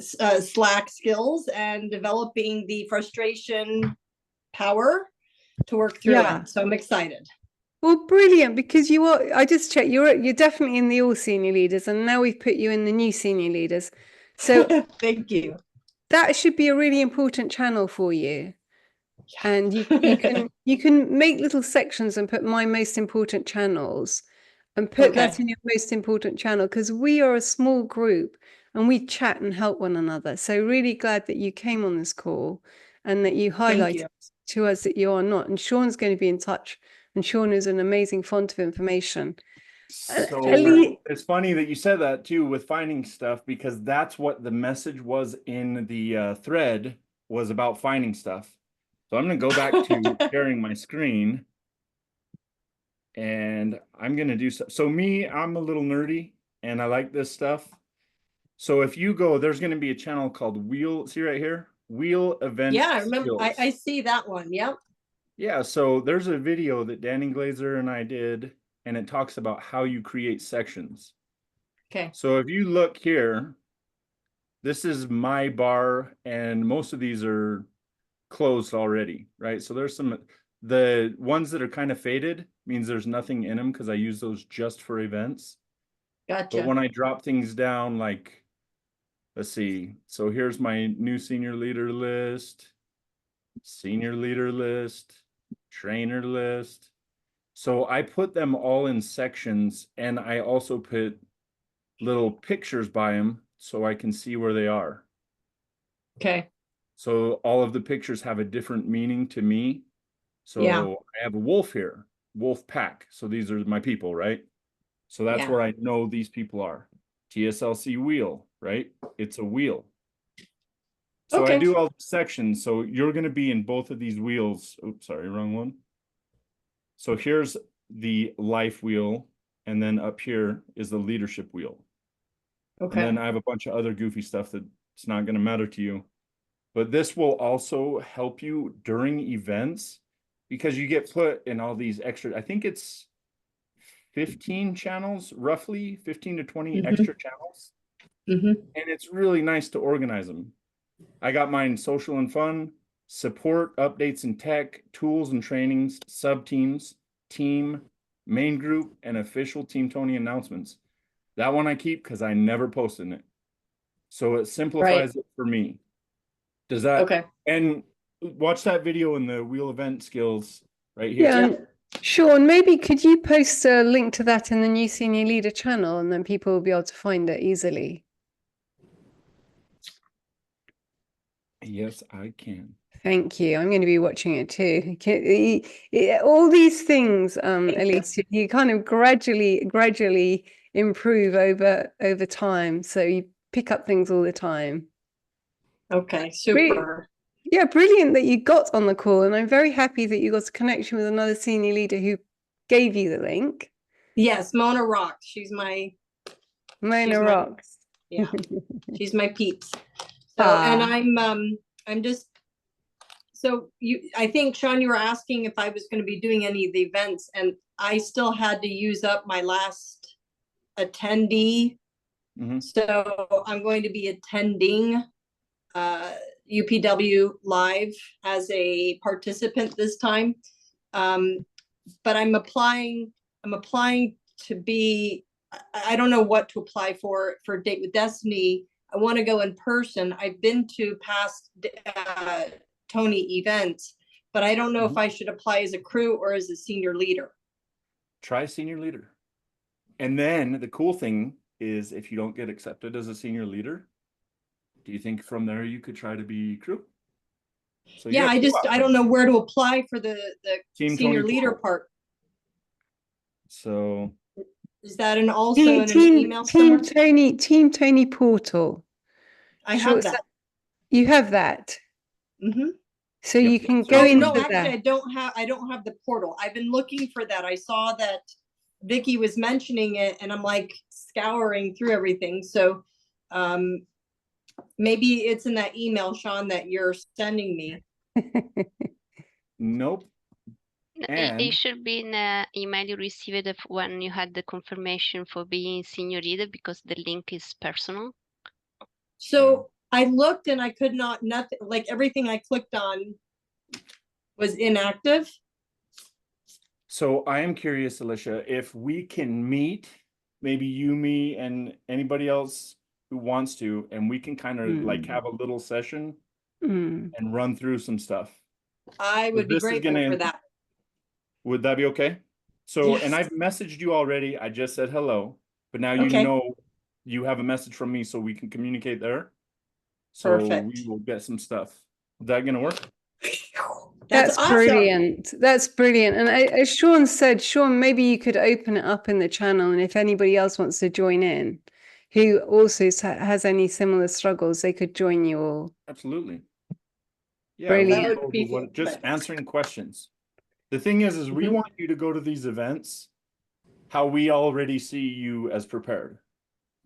Slack skills and developing the frustration power to work through it. So I'm excited. Well, brilliant, because you are, I just checked, you're definitely in the All Senior Leaders, and now we've put you in the New Senior Leaders. So thank you. That should be a really important channel for you. And you can make little sections and put my most important channels and put that in your most important channel, because we are a small group and we chat and help one another. So really glad that you came on this call and that you highlighted to us that you are not. And Sean's going to be in touch, and Sean is an amazing font of information. So it's funny that you said that too with finding stuff, because that's what the message was in the thread, was about finding stuff. So I'm going to go back to sharing my screen, and I'm going to do so. Me, I'm a little nerdy and I like this stuff. So if you go, there's going to be a channel called Wheel. See right here, Wheel Events. Yeah, I remember. Skills. I see that one. Yep. Yeah. So there's a video that Danny Glazer and I did, and it talks about how you create sections. Okay. So if you look here, this is my bar, and most of these are closed already, right? So there's the ones that are kind of faded means there's nothing in them, because I use those just for events. Gotcha. But when I drop things down, like, let's see, so here's my new senior leader list, trainer list. So I put them all in sections, and I also put little pictures by them so I can see where they are. Okay. So all of the pictures have a different meaning to me. So I have a wolf here, wolf pack. So these are my people, right? So that's where I know these people are. TSLC wheel, right? It's a wheel. So I do all the sections. So you're going to be in both of these wheels. Oops, sorry, wrong one. So here's the life wheel. And then up here is the leadership wheel. Okay. And then I have a bunch of other goofy stuff that's not going to matter to you. But this will also help you during events because you get put in all these extra, I think it's 15 channels, roughly 15 to 20 Mhm. extra channels. Mhm. And it's really nice to organize them. I got mine social and fun, support, updates and tech, tools and trainings, sub teams, team, main group, and official Team Tony announcements. That one I keep because I never posted it. So it simplifies it for me. Does that? Okay. And watch that video in the wheel event skills right here. Yeah, and Sean, maybe could you post a link to that in the new senior leader channel, and then people will be able to find it easily. Yes, I can. Thank you. I'm going to be watching it too. All these things, Elise, you kind of gradually improve over time. So you pick up things all the time. Okay, super. Yeah, brilliant that you got on the call, and I'm very happy that you got a connection with another senior leader who gave you the link. Yes, Mona rocks. She's my Mona rocks. Yeah, she's my peeps. So, and I'm just, so I think, Sean, you were asking if I was going to be doing any of the events, and I still had to use up my last attendee. Mm-hmm. So I'm going to be attending UPW live as a participant this time. But I'm applying to be, I don't know what to apply for Date with Destiny. I want to go in person. I've been to past Tony events, but I don't know if I should apply as a crew or as a senior leader. Try senior leader. And then the cool thing is, if you don't get accepted as a senior leader, do you think from there you could try to be crew? So yeah, I don't know where to apply for the Team senior Tony leader portal. part. So is that an an email Team somewhere? Team Tony portal. I have that. You have that. Mm-hmm. So you can go into that. Actually, I don't have the portal. I've been looking for that. I saw that Vicky was mentioning it, and I'm like scouring through everything. So maybe it's in that email, Sean, that you're sending me. Nope. It should be in the email you received when you had the confirmation for being senior leader, because the link is personal. So I looked and I could not, nothing, like everything I clicked on was inactive. So I am curious, Alicia, if we can meet, maybe you, me, and anybody else who wants to, and we can kind of like have a little session and run through some stuff. I would be grateful for that. Would that be okay? So, yes. And I've messaged you already. I just said hello, but now you know you have a message from me, so we can communicate there. So we will get some stuff. Is that gonna work? That's awesome. Brilliant. That's brilliant. And as Sean said, Sean, maybe you could open it up in the channel, and if anybody else wants to join in, who also has any similar struggles, they could join you all. Absolutely. Yeah, brilliant. Just answering questions. The thing is we want you to go to these events how we already see you as prepared.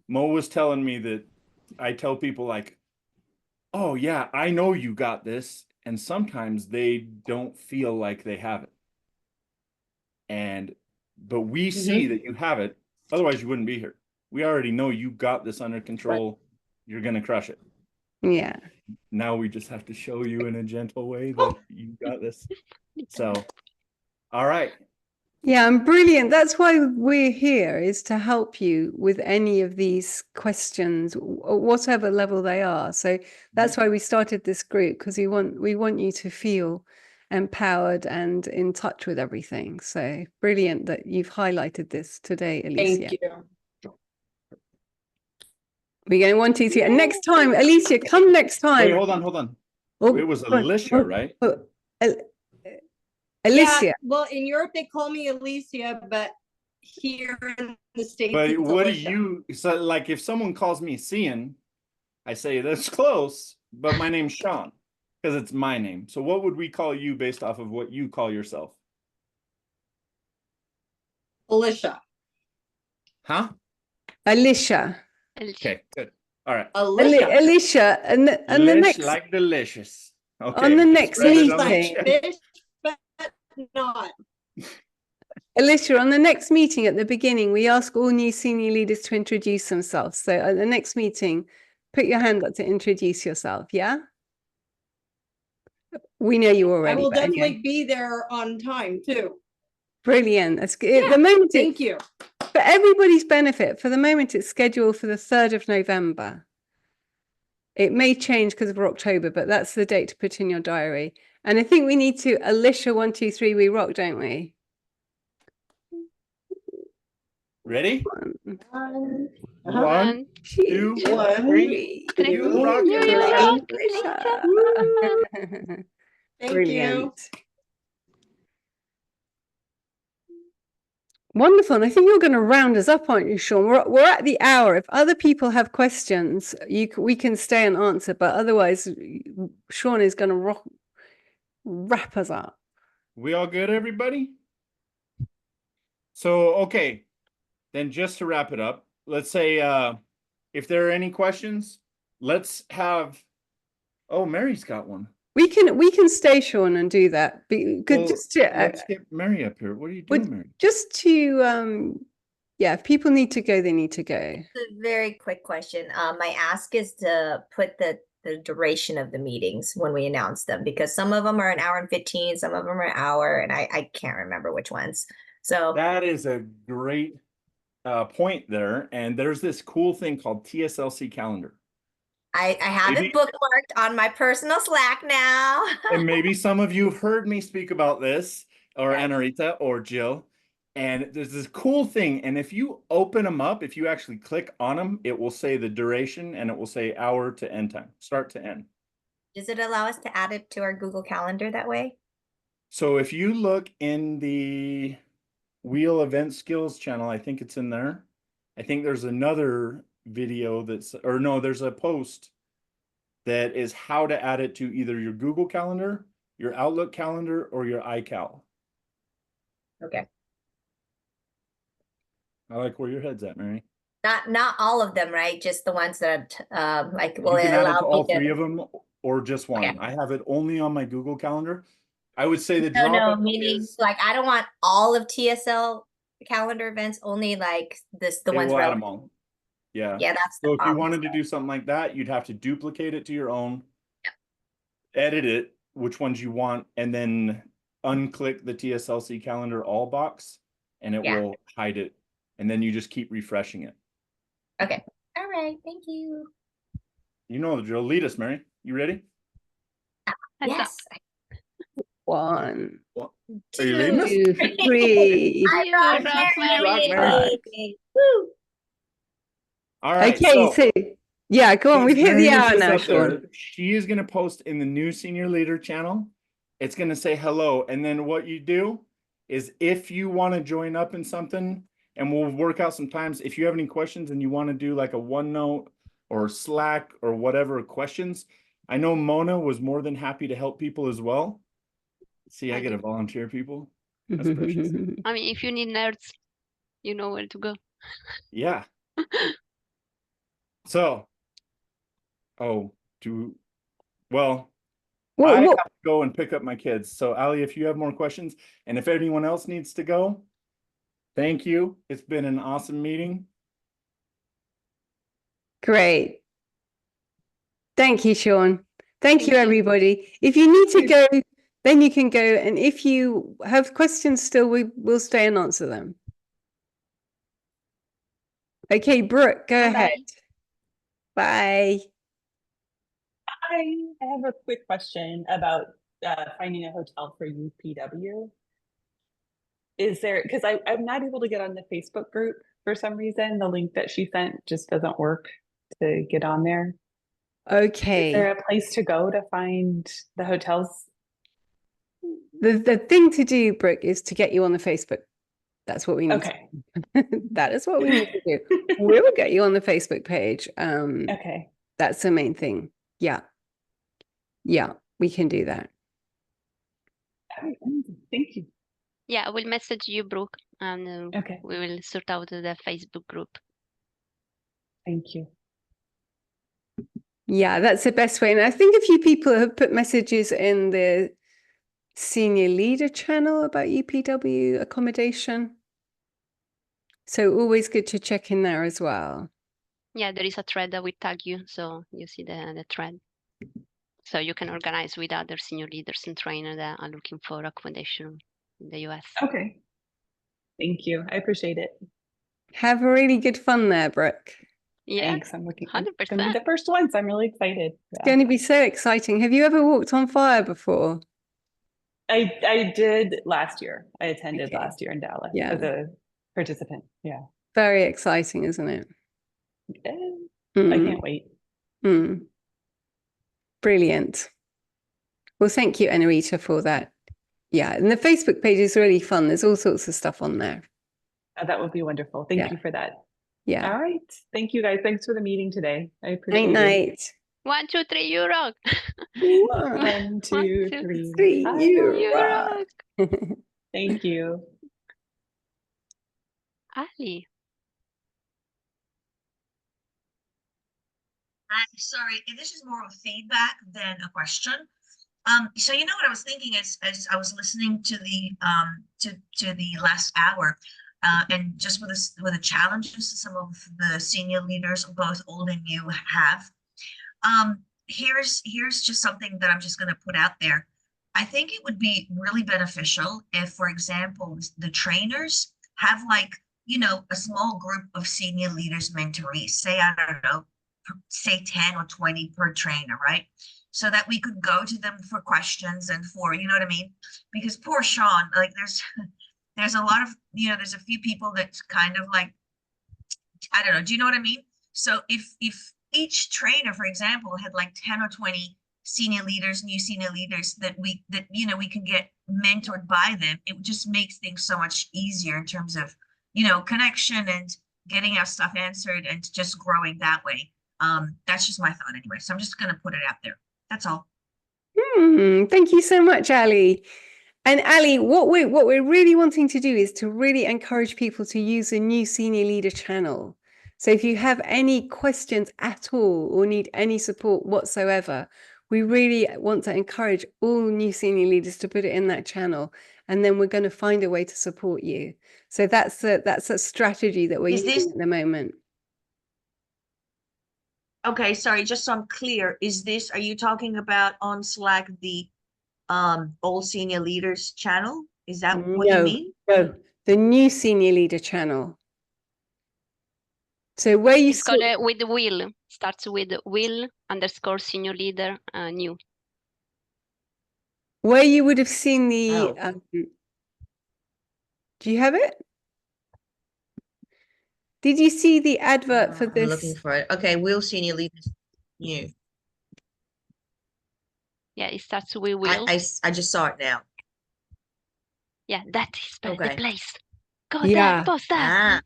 Mo was telling me that I tell people like, oh yeah, I know you got this. And sometimes they don't feel like they have it. But we see that you have it. Otherwise you wouldn't be here. We already know you got this under control. Right. You're going to crush it. Yeah. Now we just have to show you in a gentle way that you got this. So, all right. Yeah, and brilliant. That's why we're here, is to help you with any of these questions, whatever level they are. So that's why we started this group, because we want you to feel empowered and in touch with everything. So brilliant that you've highlighted this today, Alicia. Thank you. We're going 1, 2, 3. And next time, Alicia, come next time. Wait, hold on. Oh, it was Alicia, right? Alicia. Yeah, well, in Europe they call me Alicia, but here in the States, but it's what Alicia. do you? So, like, if someone calls me Cian, I say that's close, but my name's Sean because it's my name. So, what would we call you based off of what you call yourself? Alicia. Huh? Alicia. Okay, good. All right. Alicia, and the next, like delicious. Okay. On the next meeting. Fish, but not. Alicia, on the next meeting at the beginning, we ask all new senior leaders to introduce themselves. So at the next meeting, put your hand up to introduce yourself, yeah? We know you I already, will but anyway. definitely be there on time too. Brilliant. That's good. Yeah, The moment Thank you. for everybody's benefit, for the moment it's scheduled for the 3rd of November. It may change because of October, but that's the date to put in your diary. And I think we need to Alicia 1, 2, 3, we rock, don't we? Ready? Uh-huh. One, two, One, three. three. You rock, You Alicia. Alicia. Thank Brilliant. you. Wonderful. And I think you're going to round us up, aren't you, Sean? We're at the hour. If other people have questions, we can stay and answer. But otherwise, Sean is going to wrap us up. We all good, everybody? So, okay. Then just to wrap it up, let's say if there are any questions, let's have. Oh, Mary's got one. We can stay, Sean, and do that. Well, Just to, let's get Mary up here. What are you doing, Mary? just to yeah, if people need to go, they need to go. A very quick question. My ask is to put the duration of the meetings when we announce them, because some of them are an hour and 15, some of them are an hour, and I can't remember which ones. So That is a great point there. And there's this cool thing called TSLC calendar. I have Maybe- it bookmarked on my personal Slack now. And maybe some of you have heard me speak about this, or Yes. Anarita or Jill. And there's this cool thing. And if you open them up, if you actually click on them, it will say the duration and it will say hour to end time, start to end. Does it allow us to add it to our Google Calendar that way? So if you look in the Wheel Event Skills channel, I think it's in there. I think there's another video there's a post that is how to add it to either your Google Calendar, your Outlook Calendar, or your iCal. Okay. I like where your head's at, Mary. Not all of them, right? Just the ones that like will You can add it to allow all me to. three of them or just one. Okay. I have it only on my Google Calendar. I would say the No, drop meaning is like I don't want all of TSL calendar events, only like the they ones will add them relevant. all. Yeah. Yeah, that's the So if you problem. wanted to do something like that, you'd have to duplicate it to your own, edit it, which ones you want, and then unclick the TSLC calendar all box, and it Yeah. will hide it. And then you just keep refreshing it. Okay. All right. Thank you. You know the drill. Lead us, Mary. You ready? Yes. 1, Are you leading us? 2, 3. I rock, Rock, Mary. Mary. Woo. All right. Okay, so yeah, go on. We've hit Mary the was hour just now, up there. Sean. She is going to post in the new senior leader channel. It's going to say hello. And then what you do is if you want to join up in something, and we'll work out some times, if you have any questions and you want to do like a OneNote or Slack or whatever questions, I know Mona was more than happy to help people as well. See, I get to volunteer people. That's precious. I mean, if you need nerds, you know where to go. Yeah. So, well, I have to go and pick up my kids. So, Ali, if you have more questions, and if anyone else needs to go, thank you. It's been an awesome meeting. Great. Thank you, Sean. Thank you, you. everybody. If you need to go, then you can go. And if you have questions still, we'll stay and answer them. Okay, Brooke, go ahead. Bye. I have a quick question about finding a hotel for UPW. Is there, because I'm not able to get on the Facebook group for some reason. The link that she sent just doesn't work to get on there. Okay. Is there a place to go to find the hotels? The thing to do, Brooke, is to get you on the Facebook. That's what we need. Okay. That is what we need to do. We will get you on the Facebook page. Okay. That's the main thing. Yeah. Yeah, we can do that. Thank you. Yeah, I will message you, Brooke, and Okay. we will sort out the Facebook group. Thank you. Yeah, that's the best way. And I think a few people have put messages in the senior leader channel about UPW accommodation. So always good to check in there as well. Yeah, there is a thread that we tag you, so you see the thread. So you can organize with other senior leaders and trainers that are looking for accommodation in the US. Okay. Thank you. I appreciate it. Have a really good fun there, Brooke. Yeah, Thanks. I'm gonna be 100%. the first one, so I'm really excited. It's going to be so exciting. Have you ever walked on fire before? I did last year. I attended Okay. last year in Dallas Yeah. as a participant. Yeah. Very exciting, isn't it? I Mm. can't wait. Mm. Brilliant. Well, thank you, Anarita, for that. Yeah, and the Facebook page is really fun. There's all sorts of stuff on there. That would be wonderful. Thank Yeah. you for that. Yeah. All right. Thank you guys. Thanks for the meeting today. I Night, appreciate it. night. 1, 2, 3, you rock. 1, 2, 3. Three, I you rock. rock. Thank you. Ali. Sorry, this is more of feedback than a question. So you know what I was thinking as I was listening to the to the last hour, and just with the challenges some of the senior leaders, both old and new, have. Here's just something that I'm just going to put out there. I think it would be really beneficial if, for example, the trainers have, like, you know, a small group of senior leaders mentorees, say, I don't know, say 10 or 20 per trainer, right? So that we could go to them for questions and for, you know what I mean? Because poor Sean, like there's a lot of, you know, there's a few people that kind of like, I don't know, do you know what I mean? So if each trainer, for example, had like 10 or 20 senior leaders, new senior leaders that you know, we can get mentored by them, it just makes things so much easier in terms of, you know, connection and getting our stuff answered and just growing that way. That's just my thought anyway. So I'm just going to put it out there. That's all. Thank you so much, Ali. And Ali, what we're really wanting to do is to really encourage people to use a new senior leader channel. So if you have any questions at all or need any support whatsoever, we really want to encourage all new senior leaders to put it in that channel, and then we're going to find a way to support you. So that's a strategy that we're using at the moment. Okay, sorry, just so I'm clear, are you talking about on Slack the all senior leaders channel? Is that what you mean? No, the new senior leader channel. So where you It's called with Will, starts with Will_senior leader new. Where you would have seen the do you have it? Did you see the advert for this? I'm looking for it. Okay, Will senior leaders new. Yeah, it starts with Will. I just saw it now. Yeah, that is the place. Go there, post that.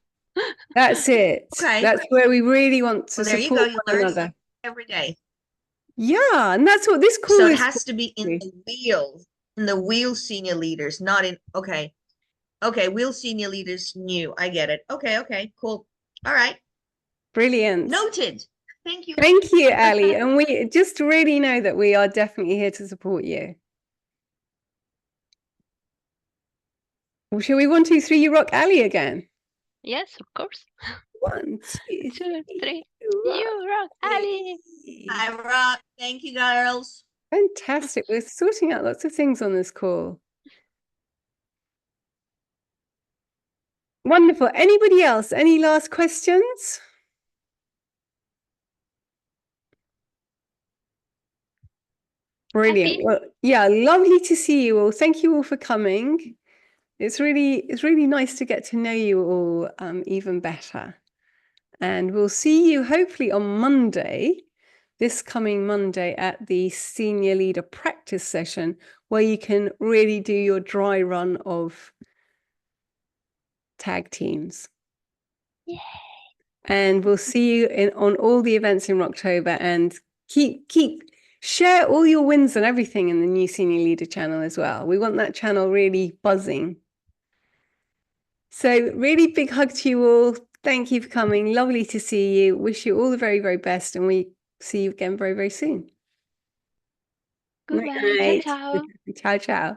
That's it. Okay. That's where we really want to There you support go. You one learn another. every day. Yeah, and that's what this call So it is. has to be in the wheel senior leaders, not in wheel senior leaders new. I get it. Okay, cool. All right. Brilliant. Noted. Thank you. Thank you, Ali. And we just really know that we are definitely here to support you. Well, shall we 1, 2, 3, you rock Ali again? Yes, of course. 1, 2, 3, you rock Ali. I rock. Thank you, girls. Fantastic. We're sorting out lots of things on this call. Wonderful. Anybody else? Any last questions? Brilliant. Well, yeah, lovely to see you all. Thank you all for coming. It's really nice to get to know you all even better. And we'll see you hopefully on Monday, this coming Monday, at the Senior Leader Practice Session, where you can really do your dry run of tag teams. Yay. And we'll see you on all the events in October, and share all your wins and everything in the new Senior Leader channel as well. We want that channel really buzzing. So really big hug to you all. Thank you for coming. Lovely to see you. Wish you all the very, very best, and we see you again very, very soon. Goodbye. Ciao, ciao. Ciao, ciao.